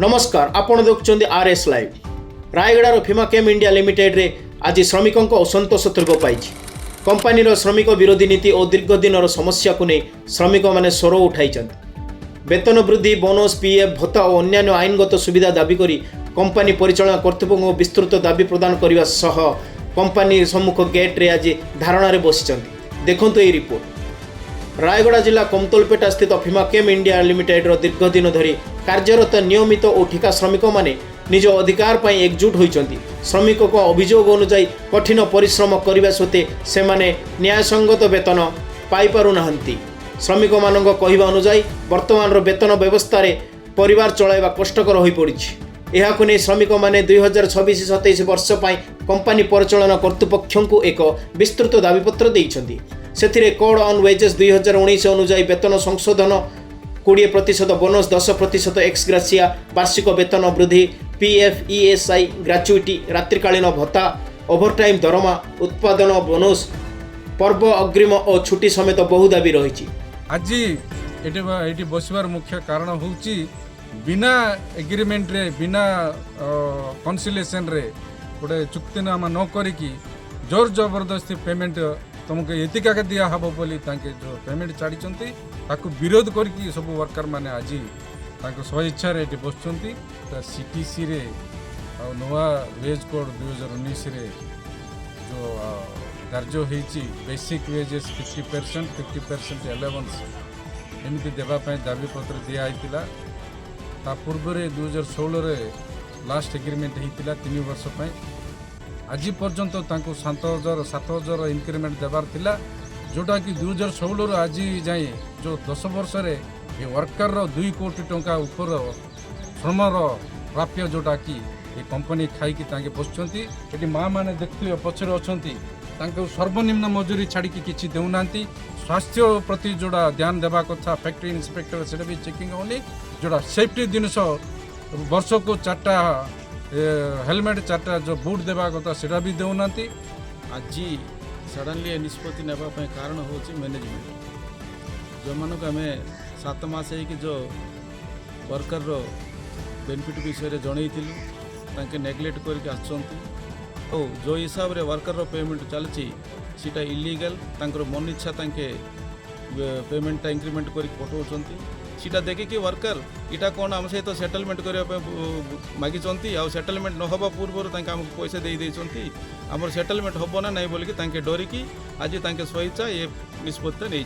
नमस्कार आपण देखुं RS live रायगड़ार फिमाकेम India limited रे आज श्रमिकों असंतोष तीव्र पाई कंपानीर श्रमिक विरोधी नीति और दीर्घ दिन समस्या को नहीं श्रमिक मैंने स्वर उठाई वेतन वृद्धि बोनस पीएफ भत्ता और अन्य आईनगत सुविधा दाबी करी कंपानी परिचालना कर्तृपक्ष विस्तृत दाबी प्रदान करने सह कंपानी सम्मुख गेट रे आज धारणा बसी देखु ये रिपोर्ट। रायगड़ा जिला कमतोलपेटा स्थित फिमाकेम इंडिया लिमिटेड दीर्घ दिन धरी कार्यरत नियमित और ठिका श्रमिक माने निज अधिकार पर एकजुट होती श्रमिक अभियोग अनुजाई कठिन परिश्रम करने सत्वे से न्यायसंगत वेतन पाई पारुना श्रमिक मान कहवा अनुजाई वर्तमान वेतन व्यवस्था रे परिवार चलाइबा कष्टकर हो पड़ी। यह नहीं श्रमिक मैंने 2026-27 वर्ष पर कंपानी परिचालना कर्तृपक्ष को एक विस्तृत दाबीपत्र देइछंती। से कोड ऑन वेजेस 2019 अनुजाई वेतन संशोधन 20% बोनस 10% एक्स ग्रासिया वार्षिक वेतन वृद्धि पीएफ ईएसआई ग्राच्युटी रात्रिकालीन भत्ता ओभरटाइम दरमा उत्पादन बोनस पर्व अग्रिम और छुट्टी समेत बहु दाबी रही। आज ये बसवार मुख्य कारण होची बिना एग्रीमेंट रे बिना कन्सिलेशन रे गोटे चुक्तिनामा न करिकी जोर जबरदस्ती पेमेंट तुमको एतिका दिया हम बोली जो पेमेंट छाड़ी विरोध करके सब वर्कर मैंने आज स्वेच्छा बस सीटीसी रे नुआ वेज कोड 2019 रे जो धार्य होती बेसिक वेजेस 50% एलेवेंस एमती देवाई दाबी पत्र दिखाई ता पूर्व 2016 लास्ट एग्रीमेंट होता 3 वर्ष पर आज पर्यंत 7,000 इंक्रीमेंट देवार थिला जोटा कि 2016 आज जाए जो 10 वर्ष ये वर्कर 2 कोटी टंका ऊपर श्रमर प्राप्य जोटा कि ये कंपनी खाई बसुँच ये माँ मैंने देखिए पचर अच्छा सर्वनिम्न मजूरी छाड़ी किसी देना स्वास्थ्य प्रति जोड़ा ध्यान देवा कथा फैक्ट्री इंस्पेक्टर से भी चेकिंग होनी जोड़ा सेफ्टी जिनस वर्ष को 4टा हेलमेट 4टा जो बूट देवा कथा सेटा भी देना। आज सडनली निष्पत्ति नापी कारण हूँ मैनेजमेंट जो मानक आम 7 मास जो वर्कर बेनिफिट विषय जनईलु नेग्लेक्ट करके आसुँच जो हिसाब रे वर्कर पेमेंट चलती सीटा इलीगल मन इच्छा पेमेंट इंक्रीमेंट कर पठाऊँ सीटा देखिए वर्कर इटा कौन आम सहित सेटलमेंट करने मागी आउ सेटलमेंट न हवा पूर्व आमको पैसा देती आमर सेटलमेंट हम ना नहीं बोलिकी डरिकी आज स्वेच्छा ये निष्पत्ति नहीं।